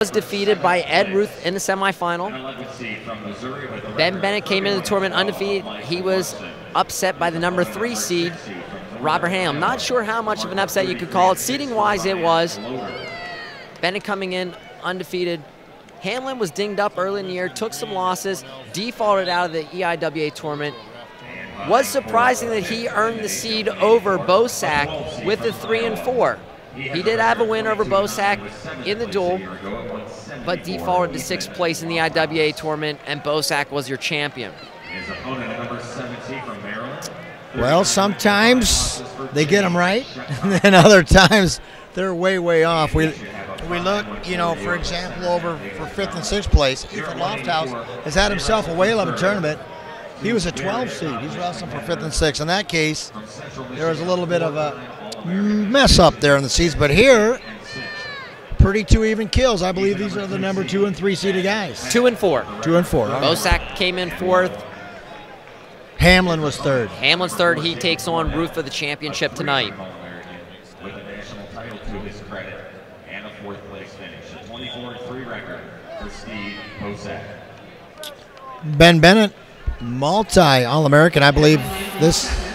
Was defeated by Ed Ruth in the semifinal. Ben Bennett came into the tournament undefeated. He was upset by the number 3 seed, Robert Ham. Not sure how much of an upset you could call it. Seeding-wise, it was. Bennett coming in undefeated. Hamlin was dinged up early in the year, took some losses, defaulted out of the EIWA tournament. Was surprising that he earned the seed over Bosak with the 3 and 4. He did have a win over Bosak in the duel, but defaulted to 6th place in the IWA tournament, and Bosak was your champion. Well, sometimes they get them right, and other times they're way, way off. We look, you know, for example, over for 5th and 6th place, Ethan Lofthouse has had himself a whale of a tournament. He was a 12 seed. He's wrestling for 5th and 6th. In that case, there was a little bit of a mess up there in the seeds, but here, pretty 2 even kills. I believe these are the number 2 and 3 seeded guys. 2 and 4. 2 and 4. Bosak came in 4th. Hamlin was 3rd. Hamlin's 3rd. He takes on Ruth for the championship tonight. With a national title to his credit and a 4th place finish, a 24-3 record for Steve Bosak. Ben Bennett, multi-All-American, I believe this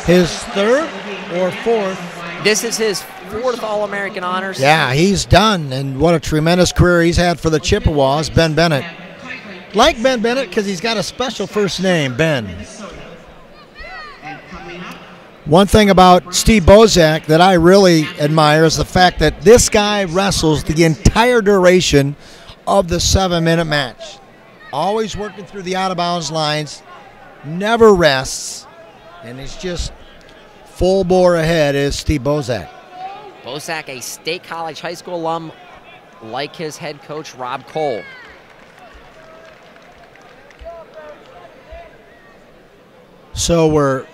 his 3rd or 4th. This is his 4th All-American honors. Yeah, he's done, and what a tremendous career he's had for the Chippewas, Ben Bennett. Like Ben Bennett because he's got a special first name, Ben. One thing about Steve Bosak that I really admire is the fact that this guy wrestles the entire duration of the 7-minute match. Always working through the out-of-bounds lines, never rests, and he's just full bore ahead is Steve Bosak. Bosak, a State College high school alum, like his head coach, Rob Cole. So we're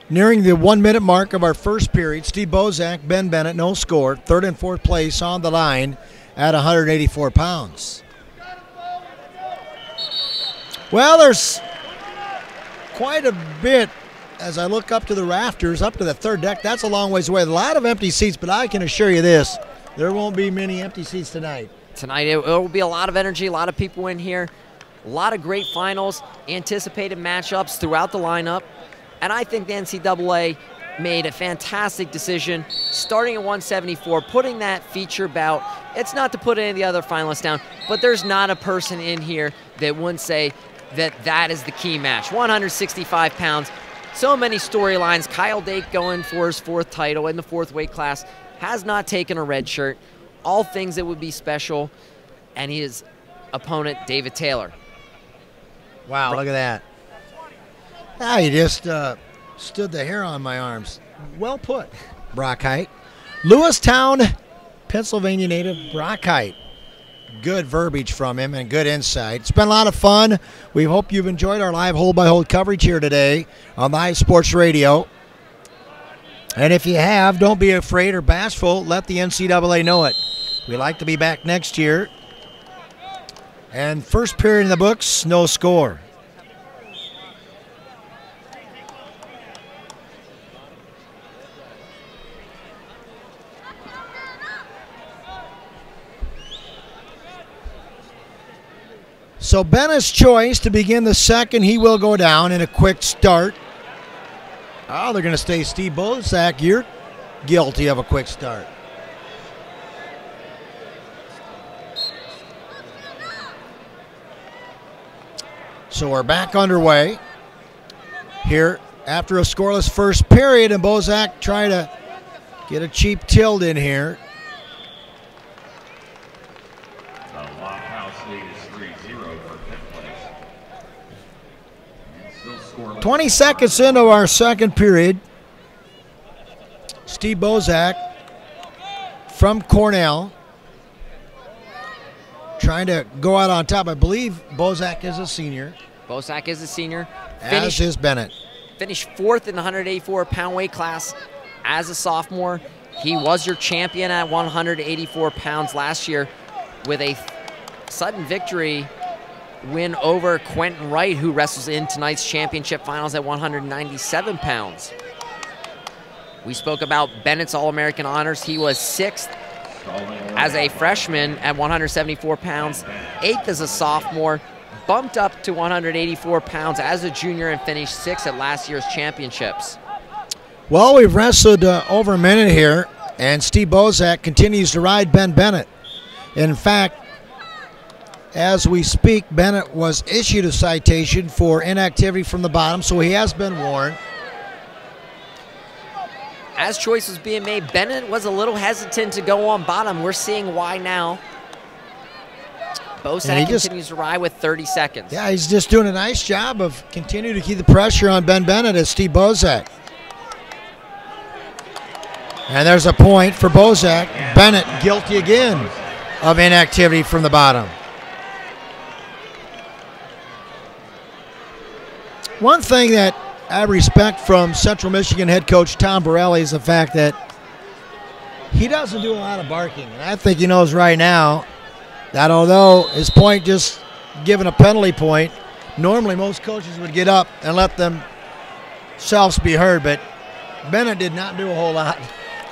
nearing the 1-minute mark of our first period. Steve Bosak, Ben Bennett, no score. 3rd and 4th place on the line at 184 pounds. Well, there's quite a bit as I look up to the rafters, up to the 3rd deck. That's a long ways away. A lot of empty seats, but I can assure you this, there won't be many empty seats tonight. Tonight it will be a lot of energy, a lot of people in here, a lot of great finals, anticipated matchups throughout the lineup, and I think the NCAA made a fantastic decision starting at 174, putting that feature bout. It's not to put any of the other finalists down, but there's not a person in here that wouldn't say that that is the key match. 165 pounds, so many storylines. Kyle Dake going for his 4th title in the 4th weight class, has not taken a red shirt. All things that would be special, and his opponent, David Taylor. Wow, look at that. Ah, he just stood the hair on my arms. Well put, Brockheit. Lewistown, Pennsylvania native Brockheit. Good verbiage from him and good insight. It's been a lot of fun. We hope you've enjoyed our live hold-by-hold coverage here today on Live Sports Radio. And if you have, don't be afraid or bashful. Let the NCAA know it. We'd like to be back next year. And first period in the books, no score. So Bennett's choice to begin the 2nd, he will go down in a quick start. Oh, they're going to stay Steve Bosak. You're guilty of a quick start. So we're back underway here after a scoreless first period, and Bosak trying to get a cheap tilt in here. The Lofthouse lead is 3-0 for 5th place. 20 seconds into our 2nd period. Steve Bosak from Cornell trying to go out on top. I believe Bosak is a senior. Bosak is a senior. As is Bennett. Finished 4th in the 184-pound weight class as a sophomore. He was your champion at 184 pounds last year with a sudden victory win over Quentin Wright, who wrestles in tonight's championship finals at 197 pounds. We spoke about Bennett's All-American honors. He was 6th as a freshman at 174 pounds, 8th as a sophomore, bumped up to 184 pounds as a junior and finished 6th at last year's championships. Well, we've wrestled over a minute here, and Steve Bosak continues to ride Ben Bennett. In fact, as we speak, Bennett was issued a citation for inactivity from the bottom, so he has been warned. As choice was being made, Bennett was a little hesitant to go on bottom. We're seeing why now. Bosak continues to ride with 30 seconds. Yeah, he's just doing a nice job of continuing to keep the pressure on Ben Bennett as Steve Bosak. And there's a point for Bosak. Bennett guilty again of inactivity from the bottom. One thing that I respect from Central Michigan head coach Tom Borelli is the fact that he doesn't do a lot of barking. And I think he knows right now that although his point just given a penalty point, normally most coaches would get up and let themselves be heard, but Bennett did not do a whole lot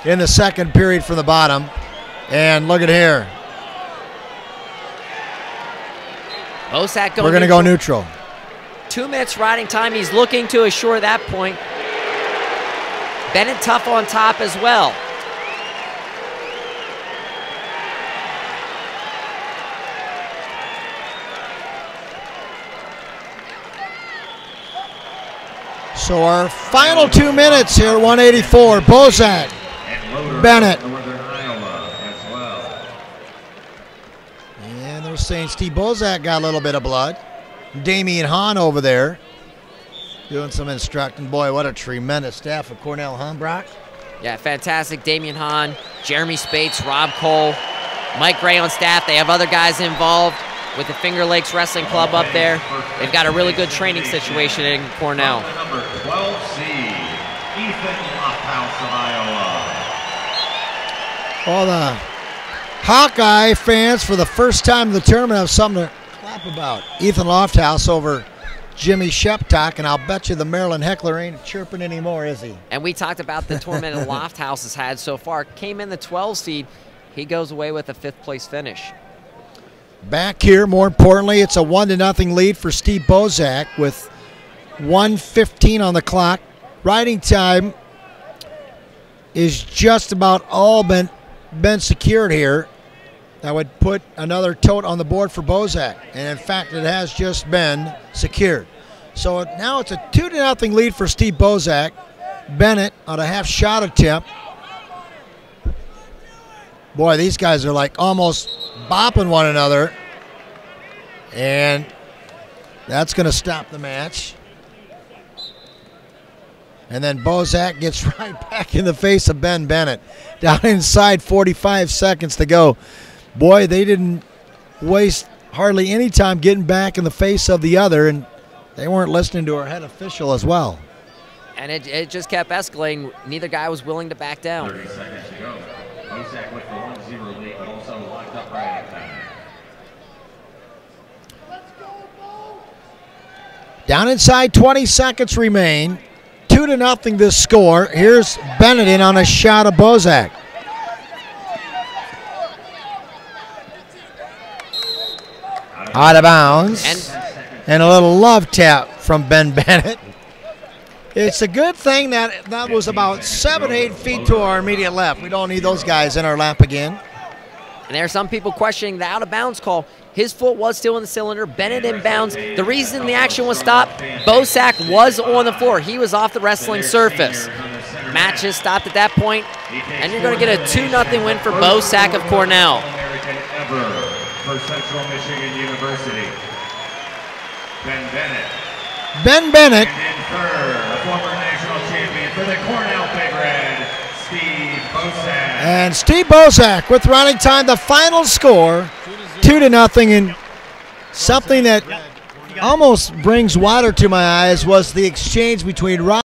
in the second period from the bottom. And look at here. Bosak We're going to go neutral. 2 minutes riding time. He's looking to assure that point. Bennett tough on top as well. So our final 2 minutes here, 184. Bosak, Bennett. And they're saying Steve Bosak got a little bit of blood. Damian Hahn over there doing some instructing. Boy, what a tremendous staff of Cornell, huh, Brock? Yeah, fantastic. Damian Hahn, Jeremy Spates, Rob Cole, Mike Gray on staff. They have other guys involved with the Finger Lakes Wrestling Club up there. They've got a really good training situation in Cornell. Number 12 seed, Ethan Lofthouse of Iowa. All the Hawkeye fans for the first time in the tournament have something to clap about. Ethan Lofthouse over Jimmy Sheptock, and I'll bet you the Maryland heckler ain't chirping anymore, is he? And we talked about the tournament that Lofthouse has had so far. Came in the 12 seed. He goes away with a 5th place finish. Back here, more importantly, it's a 1-0 lead for Steve Bosak with 1:15 on the clock. Riding time is just about all been secured here. That would put another tote on the board for Bosak. And in fact, it has just been secured. So now it's a 2-0 lead for Steve Bosak. Bennett on a half shot attempt. Boy, these guys are like almost bopping one another. And that's going to stop the match. And then Bosak gets right back in the face of Ben Bennett. Down inside, 45 seconds to go. Boy, they didn't waste hardly any time getting back in the face of the other, and they weren't listening to our head official as well. And it just kept escalating. Neither guy was willing to back down. 30 seconds to go. Bosak with the 1-0 lead, but also locked up riding time. Down inside, 20 seconds remain. 2-0 this score. Here's Bennett in on a shot of Bosak. Out of bounds. And a little love tap from Ben Bennett. It's a good thing that was about 7-8 feet to our immediate left. We don't need those guys in our lap again. And there are some people questioning the out-of-bounds call. His foot was still in the cylinder. Bennett inbounds. The reason the action was stopped, Bosak was on the floor. He was off the wrestling surface. Match is stopped at that point, and you're going to get a 2-0 win for Bosak of Cornell. American ever for Central Michigan University. Ben Bennett. And in third, the former national champion for the Cornell Big Red, Steve Bosak. And Steve Bosak with running time, the final score, 2-0. And something that almost brings water to my eyes was the exchange between Rob